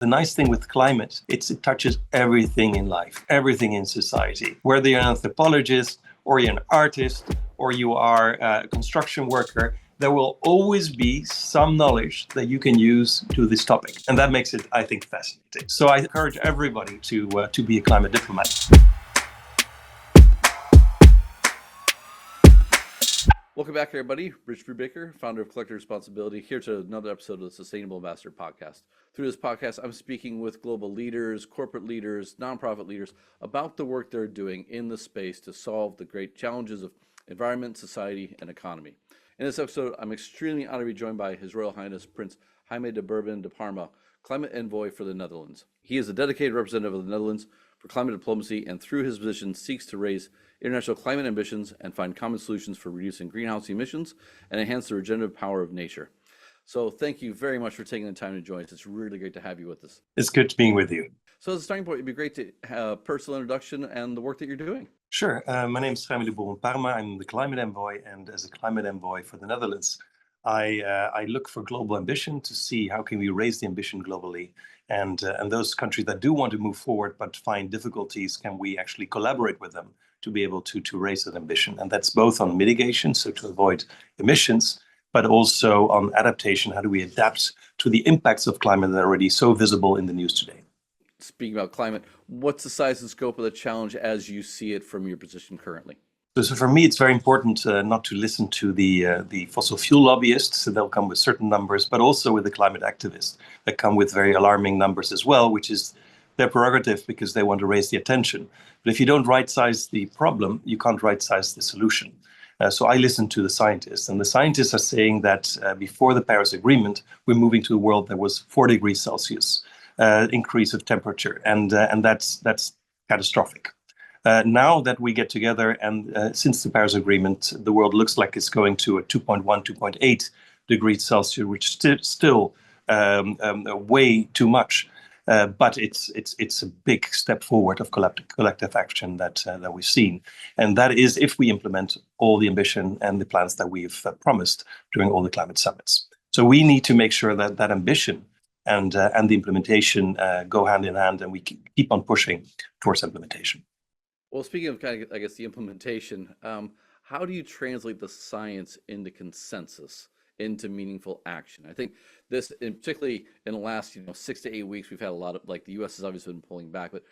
The nice thing with climate, it touches everything in life, everything in society. Whether you're an anthropologist or you're an artist or you are a construction worker, there will always be some knowledge that you can use to this topic. And that makes it, I think, fascinating. So I encourage everybody to be a climate diplomat. Welcome back, everybody. Rich Brubaker, founder of Collective Responsibility, here to another episode of the Sustainable Ambassador Podcast. Through this podcast, I'm speaking with global leaders, corporate leaders, nonprofit leaders about the work they're doing in the space to solve the great challenges of environment, society, and economy. In this episode, I'm extremely honored to be joined by His Royal Highness Prince Jaime de Bourbon de Parme, Climate Envoy for the Netherlands. He is a dedicated representative of the Netherlands for climate diplomacy, and through his position seeks to raise international climate ambitions and find common solutions for reducing greenhouse emissions and enhance the regenerative power of nature. So thank you very much for taking the time to join us. It's really great to have you with us. It's good being with you. So as a starting point, it'd be great to have a personal introduction and the work that you're doing. Sure. My name is Jaime de Bourbon Parme. I'm the Climate Envoy, and as a Climate Envoy for the Netherlands, I look for global ambition to see how can we raise the ambition globally, and those countries that do want to move forward but find difficulties, can we actually collaborate with them to be able to raise that ambition? And that's both on mitigation, so to avoid emissions, but also on adaptation. How do we adapt to the impacts of climate that are already so visible in the news today? Speaking about climate, what's the size and scope of the challenge as you see it from your position currently? So for me, it's very important not to listen to the fossil fuel lobbyists. So they'll come with certain numbers, but also with the climate activists that come with very alarming numbers as well, which is their prerogative because they want to raise the attention. But if you don't right-size the problem, you can't right-size the solution. So I listen to the scientists, and the scientists are saying that before the Paris Agreement, we're moving to a world that was 4 degrees Celsius increase of temperature, and that's catastrophic. Now that we get together, and since the Paris Agreement, the world looks like it's going to a 2.1, 2.8 degrees Celsius, which still way too much. But it's a big step forward of collective action that we've seen, and that is if we implement all the ambition and the plans that we've promised during all the climate summits. So we need to make sure that that ambition and the implementation go hand in hand, and we keep on pushing towards implementation. Well, speaking of I guess the implementation, how do you translate the science into consensus, into meaningful action? I think this, particularly in the last 6 to 8 weeks, we've had a lot of, like, the U.S. has obviously been pulling back, but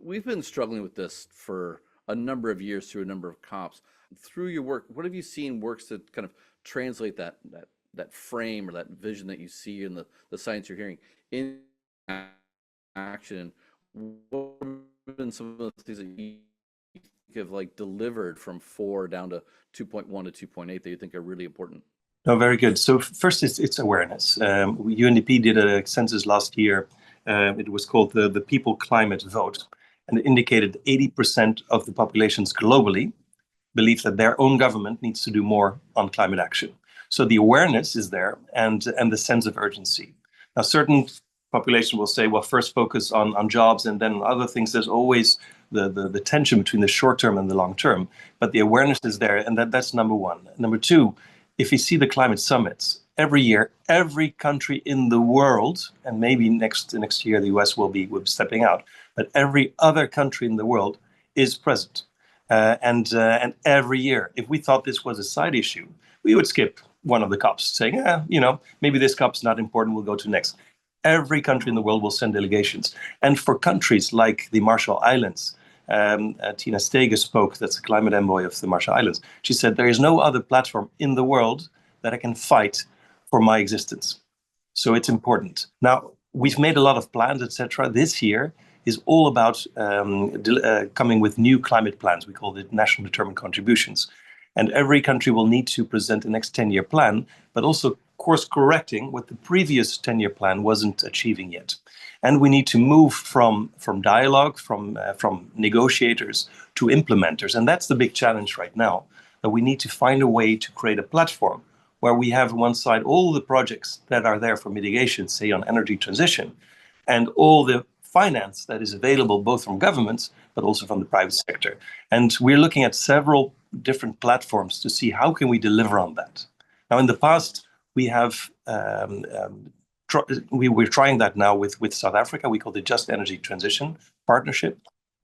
we've been struggling with this for a number of years through a number of COPs. Through your work, what have you seen works to kind of translate that frame or that vision that you see in the science you're hearing in action? What have been some of the things that you have delivered from 4 down to 2.1 to 2.8 that you think are really important? No, very good. So first, it's awareness. UNDP did a census last year. It was called the People Climate Vote, and it indicated 80% of the populations globally believe that their own government needs to do more on climate action. So the awareness is there, and the sense of urgency. Now, certain population will say, well, first focus on jobs and then on other things. There's always the tension between the short term and the long term, but the awareness is there, and that's number one. Number two, if you see the climate summits every year, every country in the world, and maybe next year the US will be stepping out, but every other country in the world is present. And every year, if we thought this was a side issue, we would skip one of the COPs, saying, maybe this COP's not important, we'll go to next. Every country in the world will send delegations. And for countries like the Marshall Islands, Tina Steger spoke, that's the climate envoy of the Marshall Islands. She said, there is no other platform in the world that I can fight for my existence. So it's important. Now, we've made a lot of plans, etc. This year is all about coming with new climate plans. We call it national determined contributions. And every country will need to present the next 10-year plan, but also course correcting what the previous 10-year plan wasn't achieving yet. And we need to move from dialogue, from negotiators to implementers. And that's the big challenge right now, that we need to find a way to create a platform where we have on one side all the projects that are there for mitigation, say on energy transition, and all the finance that is available both from governments, but also from the private sector. And we're looking at several different platforms to see how can we deliver on that. Now, in the past, we have we're trying that now with South Africa. We call the Just Energy Transition Partnership,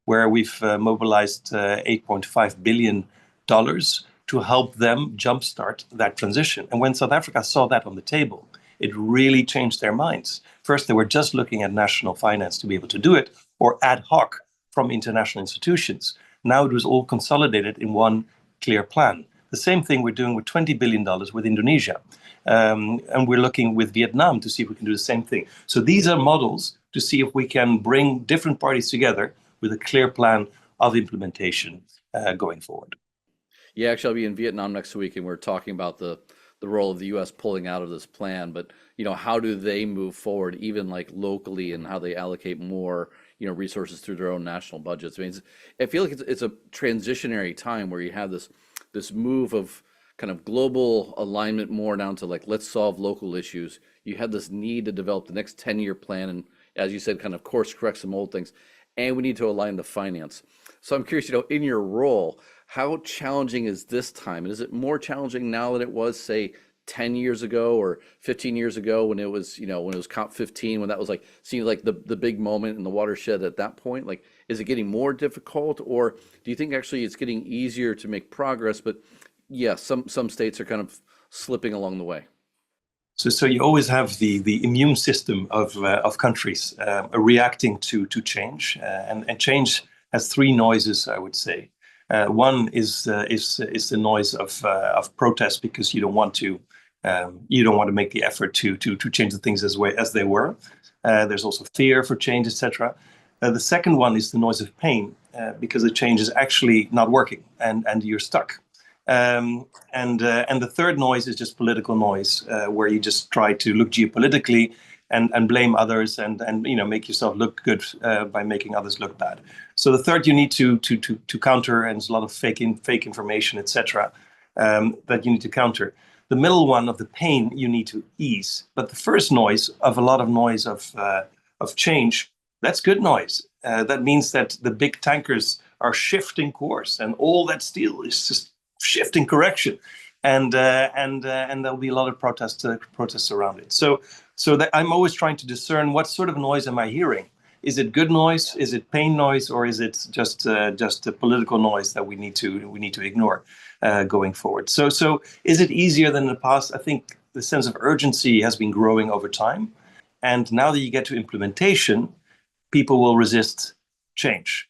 where we've mobilized $8.5 billion to help them jumpstart that transition. And when South Africa saw that on the table, it really changed their minds. First, they were just looking at national finance to be able to do it, or ad hoc from international institutions. Now it was all consolidated in one clear plan. The same thing we're doing with $20 billion with Indonesia. And we're looking with Vietnam to see if we can do the same thing. So these are models to see if we can bring different parties together with a clear plan of implementation going forward. Yeah, actually, I'll be in Vietnam next week, and we're talking about the role of the U.S. pulling out of this plan. But how do they move forward, even like locally, and how they allocate more resources through their own national budgets? I mean, I feel like it's a transitionary time where you have this move of kind of global alignment more down to like, let's solve local issues. You have this need to develop the next 10-year plan, and as you said, kind of course correct some old things, and we need to align the finance. So I'm curious, in your role, how challenging is this time? And is it more challenging now than it was, say, 10 years ago or 15 years ago when it was, when it was COP15, when that was like seemed like the big moment in the watershed at that point? Like, is it getting more difficult, or do you think actually it's getting easier to make progress? But yeah, some states are kind of slipping along the way. So you always have the immune system of countries reacting to change, and change has three noises, I would say. One is the noise of protest, because you don't want to make the effort to change the things as they were. There's also fear for change, etc. The second one is the noise of pain, because the change is actually not working and you're stuck. And the third noise is just political noise, where you just try to look geopolitically and blame others and make yourself look good by making others look bad. So the third you need to counter, and there's a lot of fake information, etc. That you need to counter. The middle one of the pain you need to ease. But the first noise of a lot of noise of change, that's good noise. That means that the big tankers are shifting course, and all that steel is just shifting correction, and there'll be a lot of protests around it. So that I'm always trying to discern what sort of noise am I hearing. Is it good noise? Is it pain noise? Or is it just a political noise that we need to ignore going forward? So is it easier than in the past? I think the sense of urgency has been growing over time, and now that you get to implementation, people will resist change.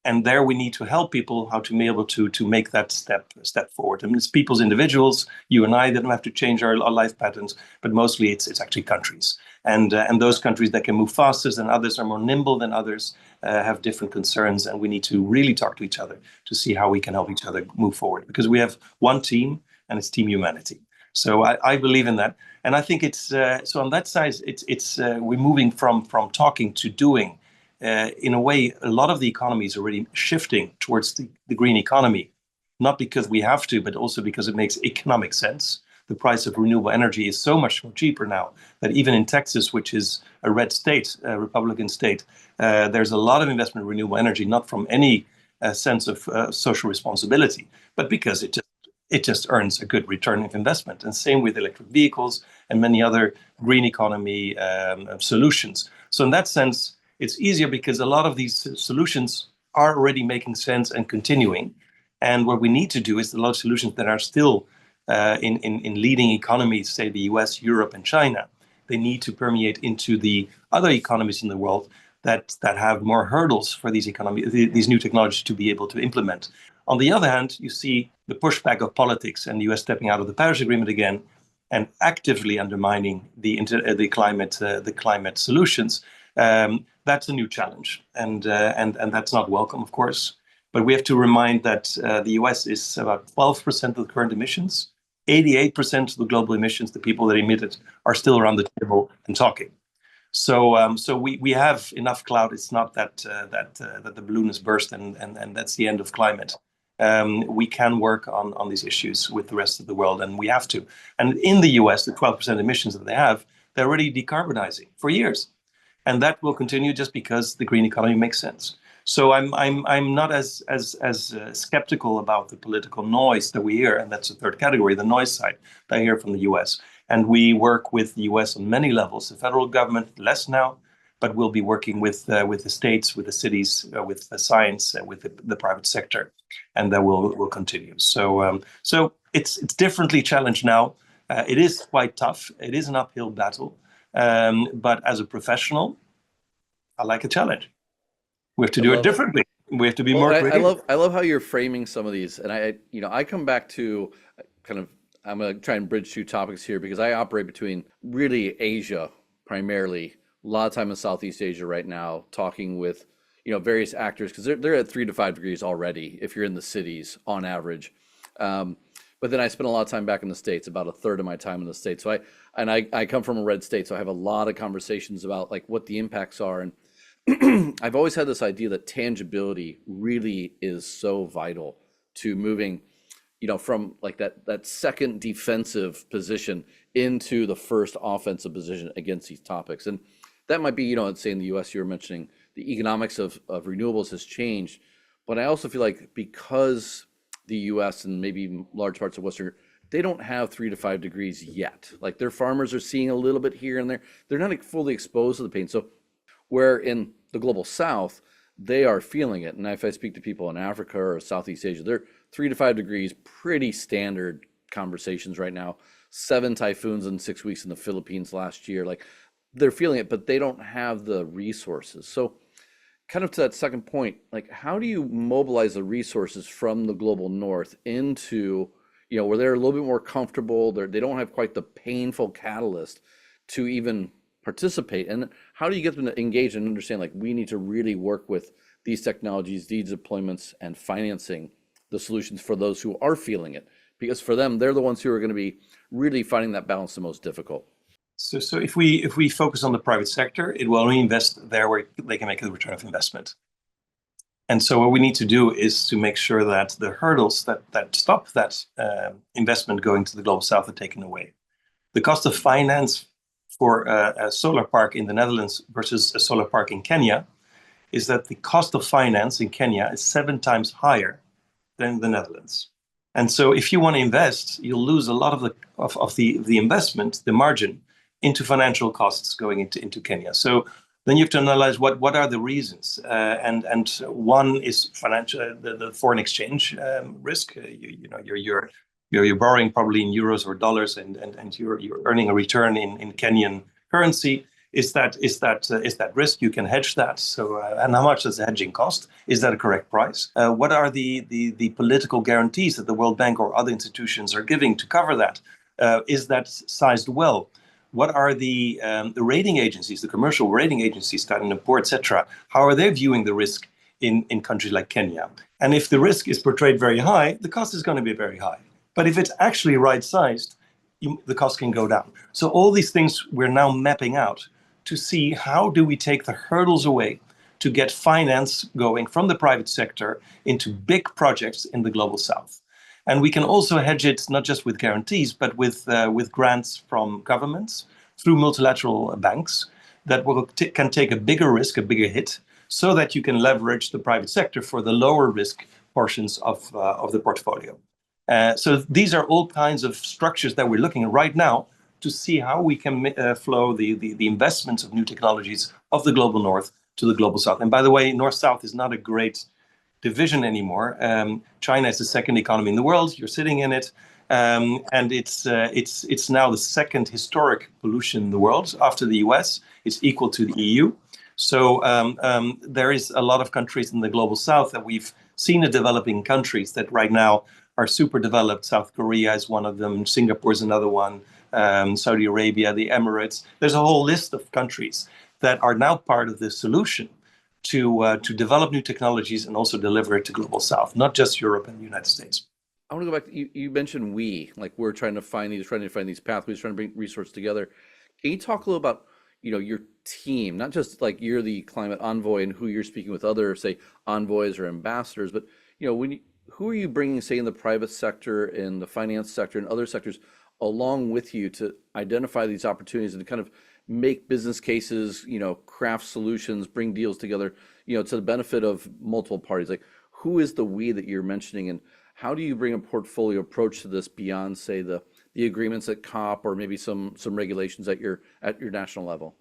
And there we need to help people how to be able to make that step forward. I mean, it's people's individuals, you and I, that don't have to change our life patterns, but mostly it's actually countries. And those countries that can move faster than others, are more nimble than others, have different concerns, and we need to really talk to each other to see how we can help each other move forward. Because we have one team, and it's Team Humanity. So I believe in that, and I think it's so on that side, it's we're moving from talking to doing. In a way, a lot of the economy is already shifting towards the green economy, not because we have to, but also because it makes economic sense. The price of renewable energy is so much more cheaper now that even in Texas, which is a red state, a Republican state, there's a lot of investment in renewable energy, not from any sense of social responsibility, but because it just earns a good return of investment. And same with electric vehicles and many other green economy solutions. So in that sense, it's easier because a lot of these solutions are already making sense and continuing. And what we need to do is a lot of solutions that are still in leading economies, say the US, Europe, and China, they need to permeate into the other economies in the world that have more hurdles for these new technologies to be able to implement. On the other hand, you see the pushback of politics and the US stepping out of the Paris Agreement again and actively undermining the climate solutions. That's a new challenge, and that's not welcome, of course. But we have to remind that the US is about 12% of the current emissions, 88% of the global emissions. The people that emit it are still around the table and talking. So we have enough clout. It's not that the balloon has burst and that's the end of climate. We can work on these issues with the rest of the world, and we have to. And in the US, the 12% emissions that they have, they're already decarbonizing for years. And that will continue just because the green economy makes sense. So I'm not as skeptical about the political noise that we hear, and that's the third category, the noise side that I hear from the US. And we work with the US on many levels. The federal government, less now, but we'll be working with the states, with the cities, with the science, with the private sector, and that will continue. So it's differently challenged now. It is quite tough. It is an uphill battle, but as a professional, I like a challenge. We have to do it differently. We have to be more creative. I love how you're framing some of these, and I come back to kind of, I'm going to try and bridge two topics here because I operate between really Asia primarily. A lot of time in Southeast Asia right now, talking with various actors because they're at 3 to 5 degrees already if you're in the cities on average. But then I spend a lot of time back in the States, about a third of my time in the States. So I come from a red state, so I have a lot of conversations about like what the impacts are. And I've always had this idea that tangibility really is so vital to moving, from like that second defensive position into the first offensive position against these topics. And that might be, say in the US, you were mentioning the economics of renewables has changed. But I also feel like because the US and maybe large parts of Western, they don't have 3 to 5 degrees yet. Like their farmers are seeing a little bit here and there. They're not fully exposed to the pain. So where in the global South, they are feeling it. And if I speak to people in Africa or Southeast Asia, they're 3 to 5 degrees, pretty standard conversations right now. 7 typhoons in 6 weeks in the Philippines last year. Like they're feeling it, but they don't have the resources. So kind of to that second point, like how do you mobilize the resources from the global North into, where they're a little bit more comfortable, they don't have quite the painful catalyst to even participate? And how do you get them to engage and understand, like, we need to really work with these technologies, these deployments, and financing the solutions for those who are feeling it? Because for them, they're the ones who are going to be really finding that balance the most difficult. So if we focus on the private sector, it will only invest there where they can make a return of investment. And so what we need to do is to make sure that the hurdles that stop that investment going to the global South are taken away. The cost of finance for a solar park in the Netherlands versus a solar park in Kenya is that the cost of finance in Kenya is 7 times higher than the Netherlands. And so if you want to invest, you'll lose a lot of the investment, the margin, into financial costs going into Kenya. So then you have to analyze what are the reasons. And one is financial, the foreign exchange risk. You're borrowing probably in euros or dollars, and you're earning a return in Kenyan currency. Is that risk? You can hedge that. So and how much does the hedging cost? Is that a correct price? What are the political guarantees that the World Bank or other institutions are giving to cover that? Is that sized well? What are the rating agencies, the commercial rating agencies, Standard & Poor's, etc.? How are they viewing the risk in countries like Kenya? And if the risk is portrayed very high, the cost is going to be very high. But if it's actually right-sized, the cost can go down. So all these things we're now mapping out to see how do we take the hurdles away to get finance going from the private sector into big projects in the global South. And we can also hedge it not just with guarantees, but with grants from governments through multilateral banks that can take a bigger risk, a bigger hit, so that you can leverage the private sector for the lower risk portions of the portfolio. So these are all kinds of structures that we're looking at right now to see how we can flow the investments of new technologies of the global North to the global South. And by the way, North-South is not a great division anymore. China is the second economy in the world. You're sitting in it, and it's now the second historic pollution in the world after the US. It's equal to the EU. So there is a lot of countries in the global South that we've seen as developing countries that right now are super developed. South Korea is one of them. Singapore is another one. Saudi Arabia, the Emirates. There's a whole list of countries that are now part of the solution to develop new technologies and also deliver it to global South, not just Europe and the United States. I want to go back. You mentioned we're trying to find these pathways, trying to bring resources together. Can you talk a little about your team, not just like you're the climate envoy and who you're speaking with other, say, envoys or ambassadors, but who are you bringing, say, in the private sector, in the finance sector, and other sectors along with you to identify these opportunities and to kind of make business cases, craft solutions, bring deals together, to the benefit of multiple parties? Like, who is the we that you're mentioning, and how do you bring a portfolio approach to this beyond, say, the the agreements at COP or maybe some regulations at your national level?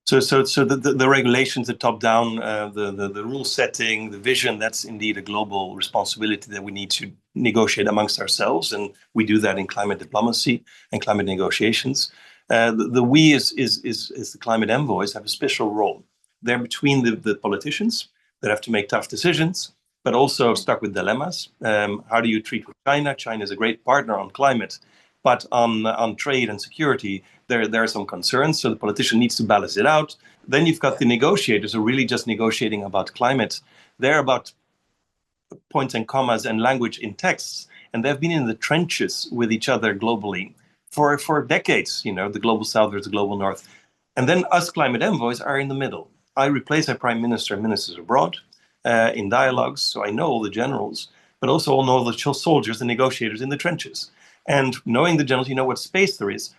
So the regulations, the top down, the rule setting, the vision, that's indeed a global responsibility that we need to negotiate amongst ourselves, and we do that in climate diplomacy and climate negotiations. We as the climate envoys have a special role. They're between the politicians that have to make tough decisions, but also stuck with dilemmas. How do you treat with China? China is a great partner on climate, but on trade and security, there are some concerns. So the politician needs to balance it out. Then you've got the negotiators who are really just negotiating about climate. They're about points and commas and language in texts, and they've been in the trenches with each other globally for decades. The global south versus the global north. And then us climate envoys are in the middle. I replace our prime minister and ministers abroad in dialogues, so I know all the generals, but also all know the soldiers and negotiators in the trenches. And knowing the generals, you know what space there is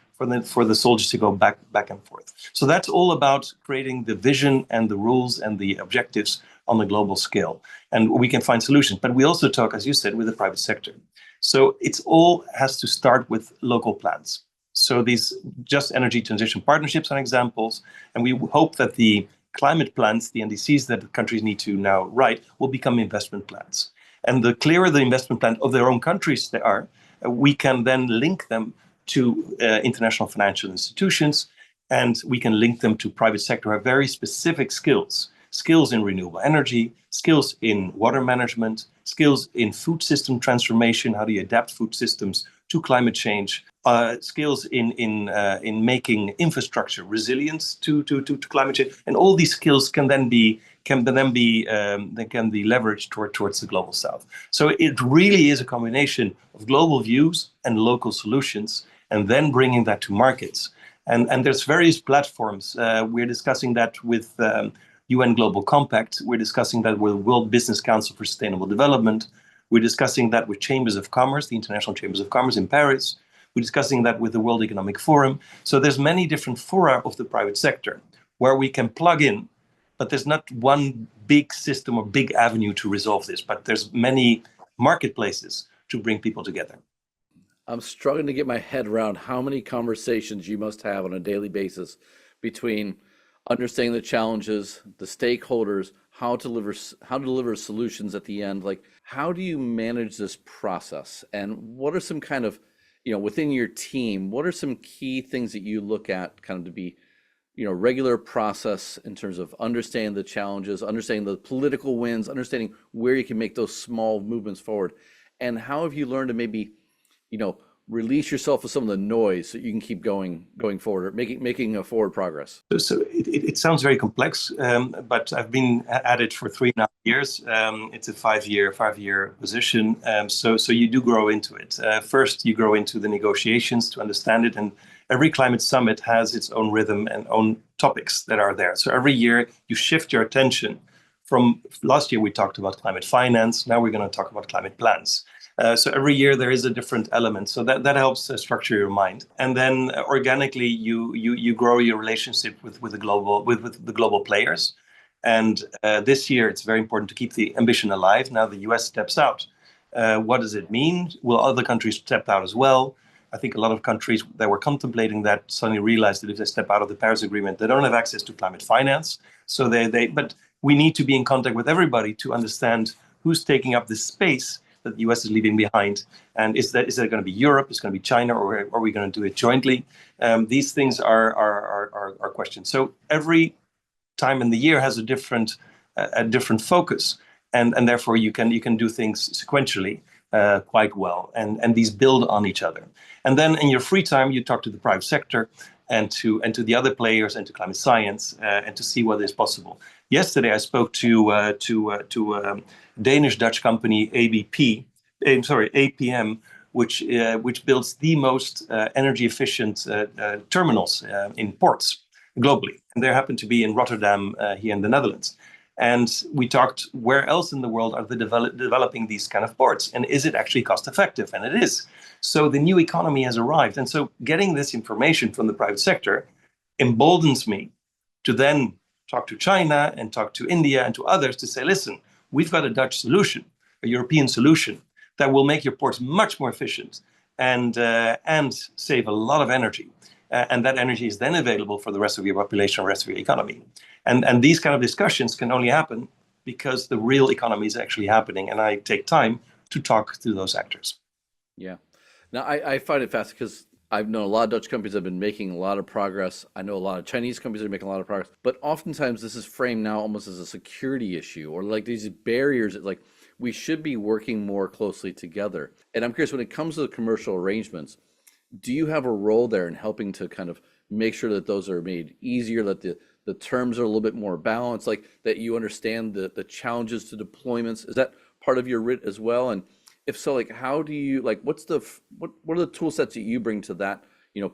for the soldiers to go back and forth. So that's all about creating the vision and the rules and the objectives on a global scale. And we can find solutions. But we also talk, as you said, with the private sector. So it's all has to start with local plans. So these just energy transition partnerships are examples. And we hope that the climate plans, the NDCs that the countries need to now write, will become investment plans. And the clearer the investment plan of their own countries they are, we can then link them to international financial institutions, and we can link them to private sector who have very specific skills in renewable energy, skills in water management, skills in food system transformation, how do you adapt food systems to climate change, skills in making infrastructure resilient to climate change, and all these skills can then be leveraged towards the global south. So it really is a combination of global views and local solutions, and then bringing that to markets. And there's various platforms. We're discussing that with UN Global Compact. We're discussing that with World Business Council for Sustainable Development. We're discussing that with Chambers of Commerce, the International Chambers of Commerce in Paris. We're discussing that with the World Economic Forum. So there's many different fora of the private sector where we can plug in, but there's not one big system or big avenue to resolve this, but there's many marketplaces to bring people together. I'm struggling to get my head around how many conversations you must have on a daily basis between understanding the challenges, the stakeholders, how to deliver solutions at the end. Like, how do you manage this process? And what are some kind of, within your team, what are some key things that you look at kind of to be, regular process in terms of understanding the challenges, understanding the political wins, understanding where you can make those small movements forward? And how have you learned to maybe, release yourself of some of the noise so you can keep going forward, or making a forward progress? So it sounds very complex, but I've been at it for 3.5 years. It's a five-year position. So you do grow into it. First, you grow into the negotiations to understand it, and every climate summit has its own rhythm and own topics that are there. So every year you shift your attention. From last year we talked about climate finance. Now we're going to talk about climate plans. So every year there is a different element. So that helps structure your mind. And then organically you grow your relationship with the global players. And this year it's very important to keep the ambition alive. Now the US steps out. What does it mean? Will other countries step out as well? I think a lot of countries that were contemplating that suddenly realized that if they step out of the Paris Agreement, they don't have access to climate finance. So but we need to be in contact with everybody to understand who's taking up this space that the US is leaving behind. And is that going to be Europe? Is it going to be China? Or are we going to do it jointly? These things are questions. So every time in the year has a different focus. And therefore you can do things sequentially quite well. And these build on each other. And then in your free time, you talk to the private sector and to the other players and to climate science and to see what is possible. Yesterday, I spoke to Danish-Dutch company APM, which builds the most energy-efficient terminals in ports globally. And they happen to be in Rotterdam here in the Netherlands. And we talked, where else in the world are they developing these kind of ports? And is it actually cost effective? And it is. So the new economy has arrived. And so getting this information from the private sector emboldens me to then talk to China and talk to India and to others to say, listen, we've got a Dutch solution, a European solution that will make your ports much more efficient and save a lot of energy. And that energy is then available for the rest of your population, rest of your economy. And these kind of discussions can only happen because the real economy is actually happening. And I take time to talk to those actors. Yeah. Now, I find it fascinating because I've known a lot of Dutch companies that have been making a lot of progress. I know a lot of Chinese companies that are making a lot of progress, but oftentimes this is framed now almost as a security issue or like these barriers. It's like we should be working more closely together. And I'm curious, when it comes to the commercial arrangements, do you have a role there in helping to kind of make sure that those are made easier, that the terms are a little bit more balanced, like that you understand the challenges to deployments? Is that part of your writ as well? And if so, like how do you like what are the tool sets that you bring to that,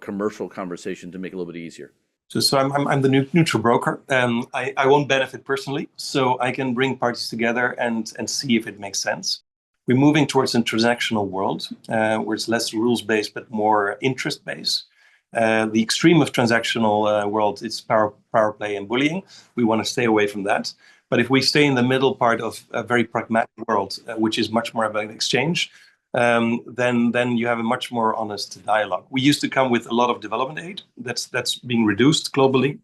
commercial conversation to make it a little bit easier? So I'm the neutral broker. I won't benefit personally, so I can bring parties together and see if it makes sense. We're moving towards a transactional world where it's less rules-based but more interest-based. The extreme of transactional world is power play and bullying. We want to stay away from that. But if we stay in the middle part of a very pragmatic world, which is much more about exchange, then you have a much more honest dialogue. We used to come with a lot of development aid. That's being reduced globally,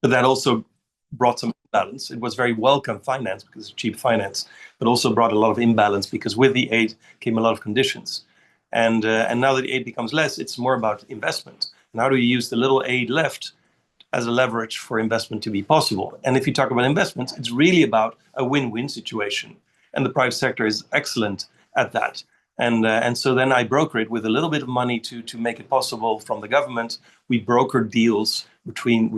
but that also brought some imbalance. It was very welcome finance because it's cheap finance, but also brought a lot of imbalance because with the aid came a lot of conditions. And now that the aid becomes less, it's more about investment. And how do you use the little aid left as a leverage for investment to be possible? And if you talk about investments, it's really about a win-win situation. And the private sector is excellent at that. And so then I broker it with a little bit of money to make it possible from the government. We broker deals between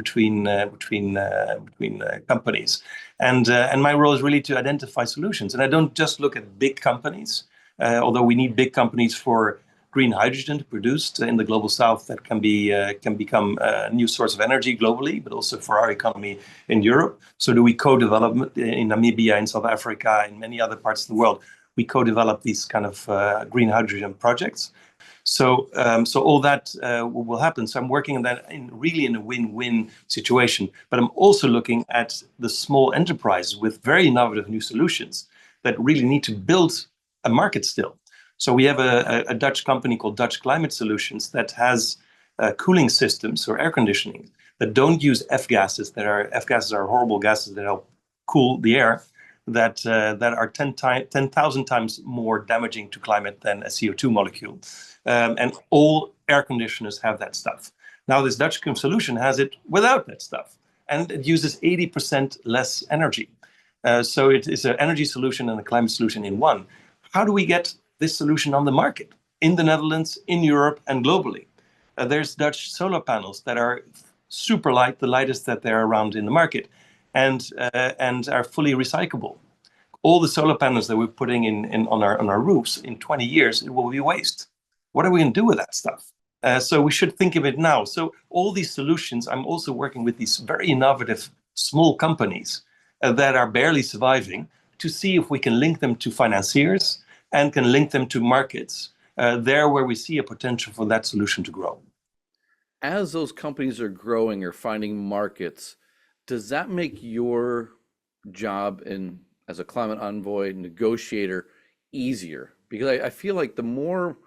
companies, and my role is really to identify solutions. And I don't just look at big companies, although we need big companies for green hydrogen produced in the global south that can become a new source of energy globally, but also for our economy in Europe. So do we co-develop in Namibia, in South Africa, in many other parts of the world? We co-develop these kind of green hydrogen projects. So all that will happen. So I'm working on that really in a win-win situation. But I'm also looking at the small enterprise with very innovative new solutions that really need to build a market still. So we have a Dutch company called Dutch Climate Solutions that has cooling systems or air conditioning that don't use F-gases. F-gases are horrible gases that help cool the air, that are 10,000 times more damaging to climate than a CO2 molecule. And all air conditioners have that stuff. Now this Dutch solution has it without that stuff, and it uses 80% less energy. So it is an energy solution and a climate solution in one. How do we get this solution on the market in the Netherlands, in Europe, and globally? There's Dutch solar panels that are super light, the lightest that there are around in the market, and are fully recyclable. All the solar panels that we're putting in on our roofs, in 20 years, it will be waste. What are we going to do with that stuff? So we should think of it now. So all these solutions, I'm also working with these very innovative small companies that are barely surviving to see if we can link them to financiers and can link them to markets there where we see a potential for that solution to grow. As those companies are growing or finding markets, does that make your job as a climate envoy negotiator easier? Because I feel like the more,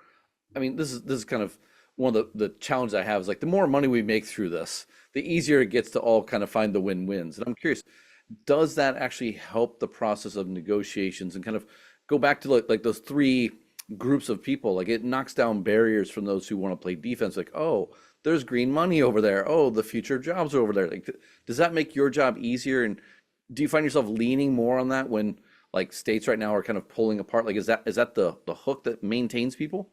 this is kind of one of the challenges I have is like the more money we make through this, the easier it gets to all kind of find the win-wins. And I'm curious, does that actually help the process of negotiations and kind of go back to like those three groups of people? Like it knocks down barriers from those who want to play defense, like, oh, there's green money over there. Oh, the future jobs are over there. Like, does that make your job easier? And do you find yourself leaning more on that when like states right now are kind of pulling apart? Like, is that the hook that maintains people?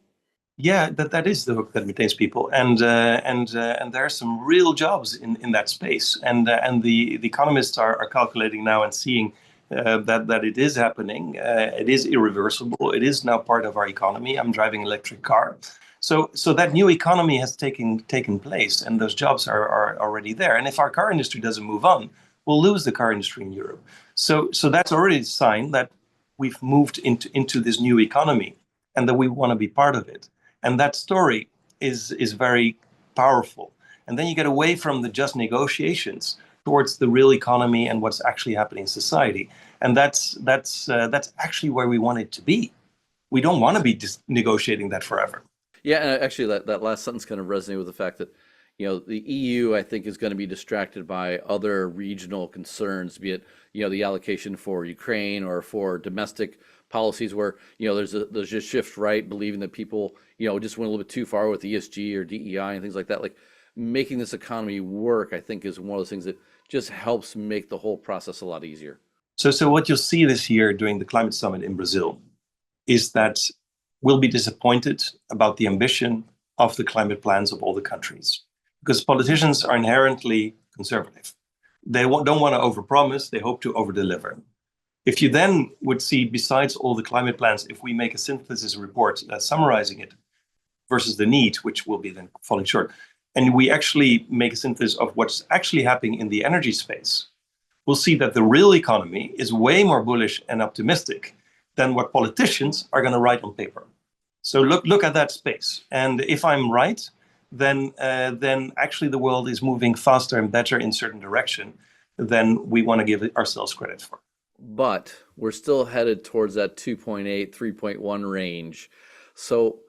Yeah, that is the hook that maintains people, and there are some real jobs in that space, and the economists are calculating now and seeing that it is happening. It is irreversible. It is now part of our economy. I'm driving an electric car. So that new economy has taken place, and those jobs are already there. And if our car industry doesn't move on, we'll lose the car industry in Europe. So that's already a sign that we've moved into this new economy, and that we want to be part of it. And that story is very powerful. And then you get away from the just negotiations towards the real economy and what's actually happening in society. And that's actually where we want it to be. We don't want to be just negotiating that forever. Yeah, and actually, that last sentence kind of resonated with the fact that, the EU, I think, is going to be distracted by other regional concerns, be it, the allocation for Ukraine or for domestic policies where, there's a shift right, believing that people, just went a little bit too far with ESG or DEI and things like that. Like making this economy work, I think, is one of those things that just helps make the whole process a lot easier. So what you'll see this year during the climate summit in Brazil is that we'll be disappointed about the ambition of the climate plans of all the countries, because politicians are inherently conservative. They don't want to overpromise, they hope to overdeliver. If you then would see, besides all the climate plans, if we make a synthesis report summarizing it versus the need, which will be then falling short, and we actually make a synthesis of what's actually happening in the energy space, we'll see that the real economy is way more bullish and optimistic than what politicians are going to write on paper. So look at that space. And if I'm right, then actually the world is moving faster and better in certain direction than we want to give ourselves credit for. But we're still headed towards that 2.8, 3.1 range. So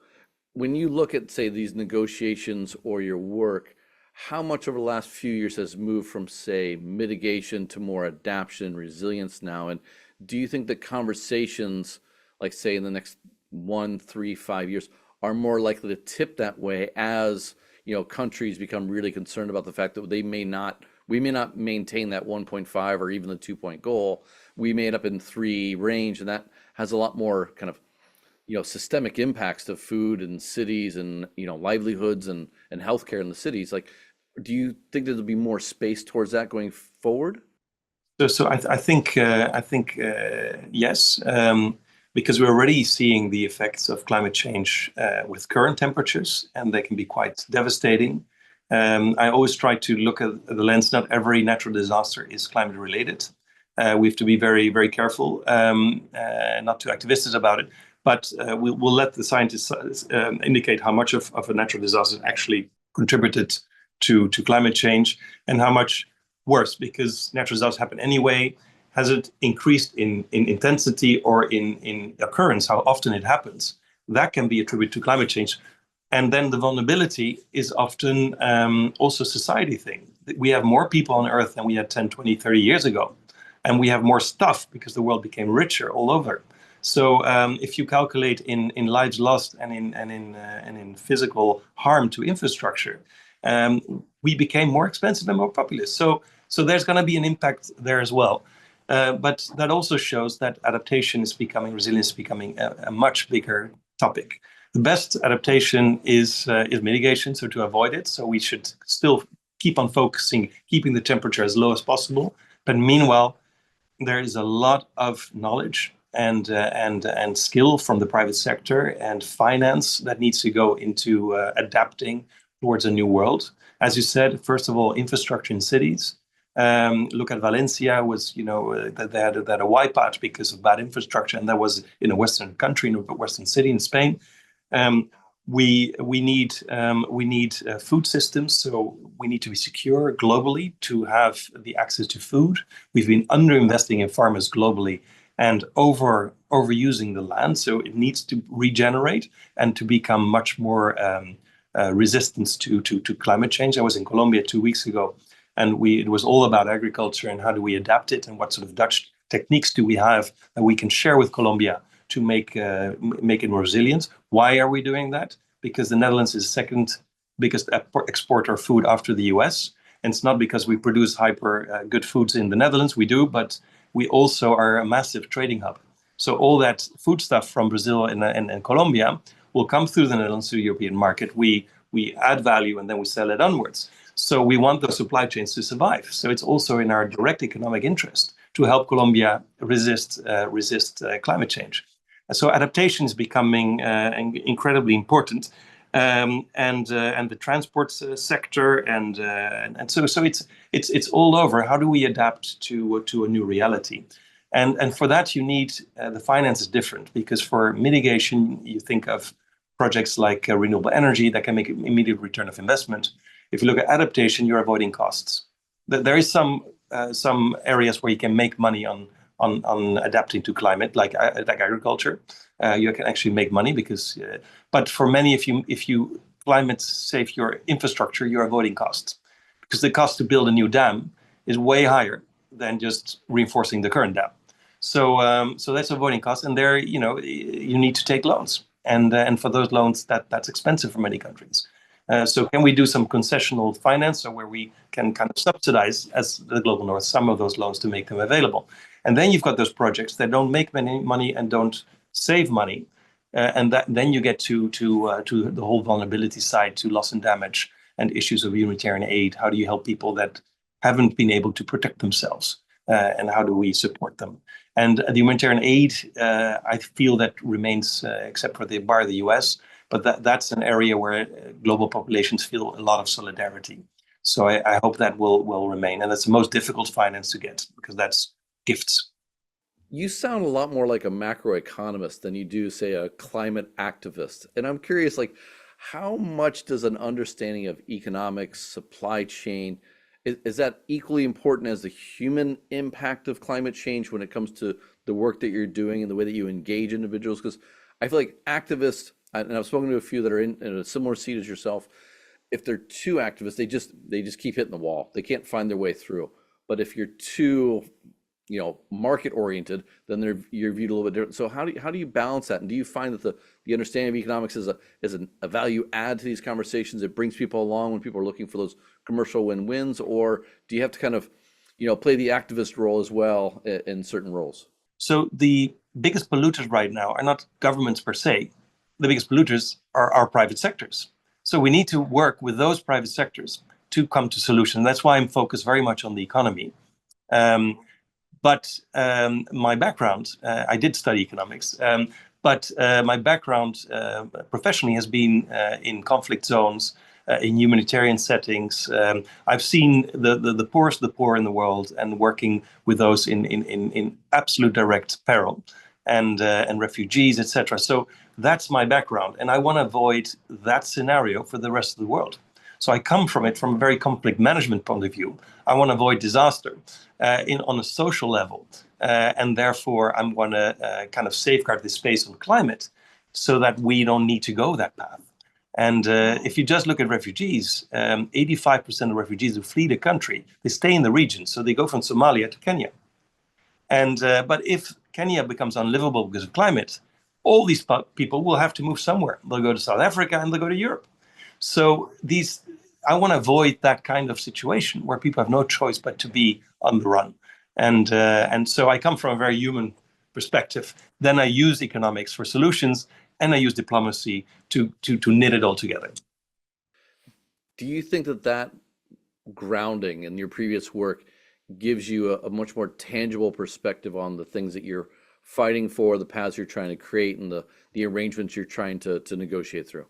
when you look at, say, these negotiations or your work, how much over the last few years has moved from, say, mitigation to more adaptation, resilience now? And do you think that conversations, like, say, in the next 1, 3, 5 years, are more likely to tip that way as, countries become really concerned about the fact that we may not maintain that 1.5 or even the 2-point goal. We may end up in 3 range, and that has a lot more kind of, systemic impacts to food and cities and, livelihoods and healthcare in the cities. Like, do you think there'll be more space towards that going forward? So I think yes, because we're already seeing the effects of climate change with current temperatures, and they can be quite devastating. I always try to look at the lens. Not every natural disaster is climate related. We have to be very, very careful, not too activistic about it. But we'll let the scientists indicate how much of a natural disaster actually contributed to climate change and how much worse, because natural disasters happen anyway. Has it increased in intensity or in occurrence, how often it happens? That can be attributed to climate change. And then the vulnerability is often also a society thing. We have more people on Earth than we had 10, 20, 30 years ago. And we have more stuff because the world became richer all over. So if you calculate in lives lost and in physical harm to infrastructure, we became more expensive and more populous. So there's going to be an impact there as well. But that also shows that adaptation is becoming, resilience is becoming a much bigger topic. The best adaptation is mitigation, so to avoid it. So we should still keep on focusing, keeping the temperature as low as possible. But meanwhile, there is a lot of knowledge and skill from the private sector and finance that needs to go into adapting towards a new world. As you said, first of all, infrastructure in cities. Look at Valencia, that they had a wipeout because of bad infrastructure, and that was in a Western country, in a Western city in Spain. We need food systems, so we need to be secure globally to have the access to food. We've been underinvesting in farmers globally and overusing the land, so it needs to regenerate and to become much more resistant to climate change. I was in Colombia 2 weeks ago, and it was all about agriculture and how do we adapt it and what sort of Dutch techniques do we have that we can share with Colombia to make it more resilient. Why are we doing that? Because the Netherlands is the second biggest exporter of food after the US. And it's not because we produce hyper good foods in the Netherlands, we do, but we also are a massive trading hub. So all that food stuff from Brazil and Colombia will come through the Netherlands to the European market. We add value and then we sell it onwards. So we want those supply chains to survive. So it's also in our direct economic interest to help Colombia resist climate change. So adaptation is becoming incredibly important, and the transport sector, and so it's all over. How do we adapt to a new reality? And for that you need the finance is different, because for mitigation you think of projects like renewable energy that can make an immediate return of investment. If you look at adaptation, you're avoiding costs. There is some areas where you can make money on on adapting to climate, like agriculture. You can actually make money because, but for many, if you climate safe your infrastructure, you're avoiding costs because the cost to build a new dam is way higher than just reinforcing the current dam. So that's avoiding costs, and there, you need to take loans, and for those loans, that's expensive for many countries. So can we do some concessional finance, or where we can kind of subsidize, as the Global North, some of those loans to make them available? And then you've got those projects that don't make many money and don't save money, and then you get to the whole vulnerability side, to loss and damage and issues of humanitarian aid. How do you help people that haven't been able to protect themselves, and how do we support them? And the humanitarian aid, I feel that remains, except for the US, but that's an area where global populations feel a lot of solidarity. So I hope that will remain. And that's the most difficult finance to get, because that's gifts. You sound a lot more like a macroeconomist than you do, say, a climate activist. And I'm curious, like, how much does an understanding of economics, supply chain, is that equally important as the human impact of climate change when it comes to the work that you're doing and the way that you engage individuals? Because I feel like activists, and I've spoken to a few that are in a similar seat as yourself, if they're too activists, they just keep hitting the wall. They can't find their way through. But if you're too, market oriented, then you're viewed a little bit different. So how do you balance that? And do you find that the understanding of economics is a value add to these conversations? It brings people along when people are looking for those commercial win-wins, or do you have to kind of, play the activist role as well in certain roles? So the biggest polluters right now are not governments per se. The biggest polluters are our private sectors. So we need to work with those private sectors to come to solutions. That's why I'm focused very much on the economy. But my background, I did study economics, but my background professionally has been in conflict zones, in humanitarian settings. I've seen the poorest of the poor in the world, and working with those in absolute direct peril, and refugees, etc. So that's my background, and I want to avoid that scenario for the rest of the world. So I come from it from a very conflict management point of view. I want to avoid disaster on a social level, and therefore I'm going to kind of safeguard this space on climate so that we don't need to go that path. And if you just look at refugees, 85% of refugees who flee the country, they stay in the region. So they go from Somalia to Kenya. And but if Kenya becomes unlivable because of climate, all these people will have to move somewhere. They'll go to South Africa and they'll go to Europe. So I want to avoid that kind of situation where people have no choice but to be on the run. And so I come from a very human perspective. Then I use economics for solutions, and I use diplomacy to knit it all together. Do you think that grounding in your previous work gives you a much more tangible perspective on the things that you're fighting for, the paths you're trying to create, and the arrangements you're trying to negotiate through?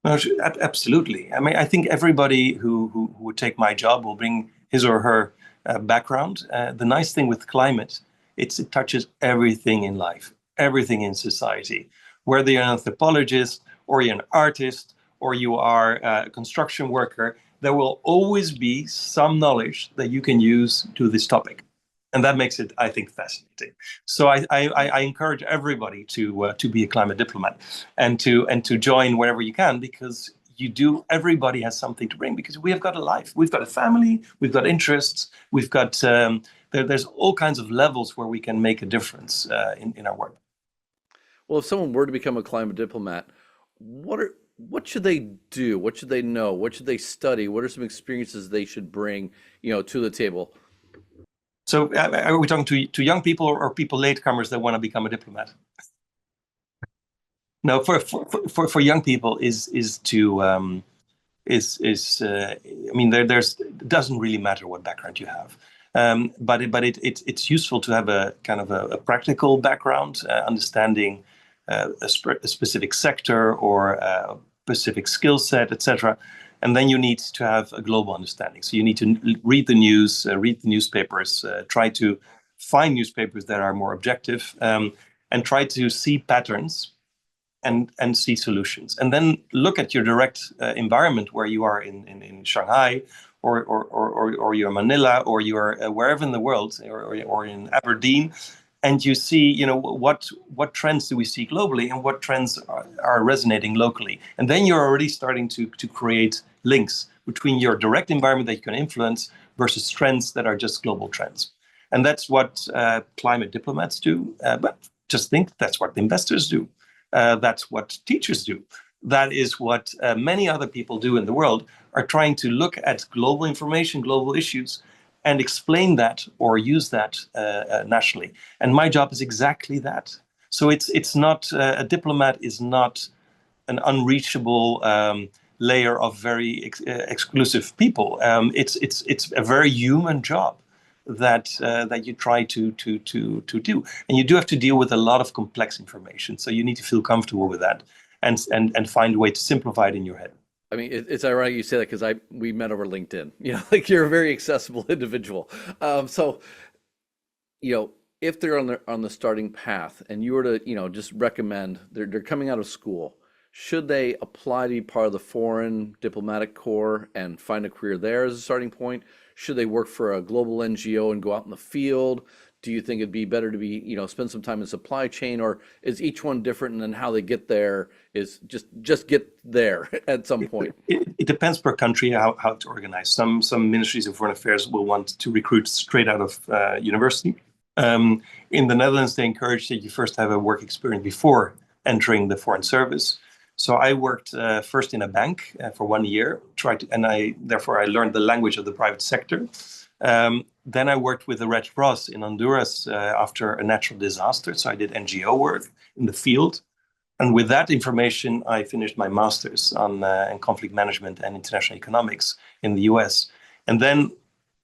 No, absolutely. I mean, I think everybody who would take my job will bring his or her background. The nice thing with climate, it touches everything in life, everything in society. Whether you're an anthropologist, or you're an artist, or you are a construction worker, there will always be some knowledge that you can use to this topic. And that makes it, I think, fascinating. So I encourage everybody to be a climate diplomat, and to join wherever you can, because everybody has something to bring, because we have got a life, we've got a family, we've got interests, we've got there's all kinds of levels where we can make a difference in our work. Well, if someone were to become a climate diplomat, what should they do? What should they know? What should they study? What are some experiences they should bring, to the table? So are we talking to young people, or people latecomers that want to become a diplomat? No, for young people is to I mean, it doesn't really matter what background you have, but it's useful to have a kind of a practical background, understanding a specific sector or a specific skill set, etc. And then you need to have a global understanding. So you need to read the news, read the newspapers, try to find newspapers that are more objective, and try to see patterns and see solutions. And then look at your direct environment, where you are in Shanghai or you're in Manila, or you're wherever in the world, or in Aberdeen, and you see, what trends do we see globally, and what trends are resonating locally, and then you're already starting to create links between your direct environment that you can influence versus trends that are just global trends. And that's what climate diplomats do. But just think that's what investors do. That's what teachers do. That is what many other people do in the world, are trying to look at global information, global issues, and explain that or use that nationally. And my job is exactly that. So it's not, a diplomat is not an unreachable layer of very exclusive people. It's a very human job that you try to do, and you do have to deal with a lot of complex information. So you need to feel comfortable with that, and find a way to simplify it in your head. I mean, it's ironic you say that because we met over LinkedIn. Like you're a very accessible individual. So, if they're on the starting path, and you were to just recommend they're coming out of school, should they apply to be part of the foreign diplomatic corps and find a career there as a starting point? Should they work for a global NGO and go out in the field? Do you think it'd be better to be, spend some time in supply chain, or is each one different, and then how they get there is just get there at some point? It depends per country how it's organized. Some ministries of foreign affairs will want to recruit straight out of university. In the Netherlands, they encourage that you first have a work experience before entering the foreign service. So I worked first in a bank for 1 year, therefore I learned the language of the private sector. Then I worked with the Red Cross in Honduras after a natural disaster. So I did NGO work in the field. And with that information, I finished my master's in conflict management and international economics in the US. And then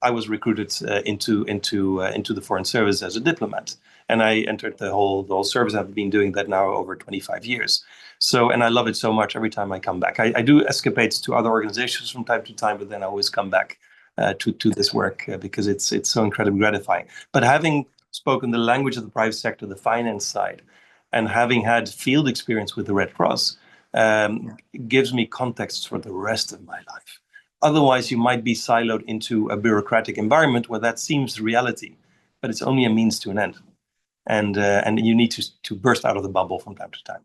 I was recruited into the foreign service as a diplomat. And I entered the whole service. I've been doing that now over 25 years. So, and I love it so much every time I come back. I do escapades to other organizations from time to time, but then I always come back to this work because it's so incredibly gratifying. But having spoken the language of the private sector, the finance side, and having had field experience with the Red Cross, gives me context for the rest of my life. Otherwise, you might be siloed into a bureaucratic environment where that seems reality, but it's only a means to an end. And you need to burst out of the bubble from time to time.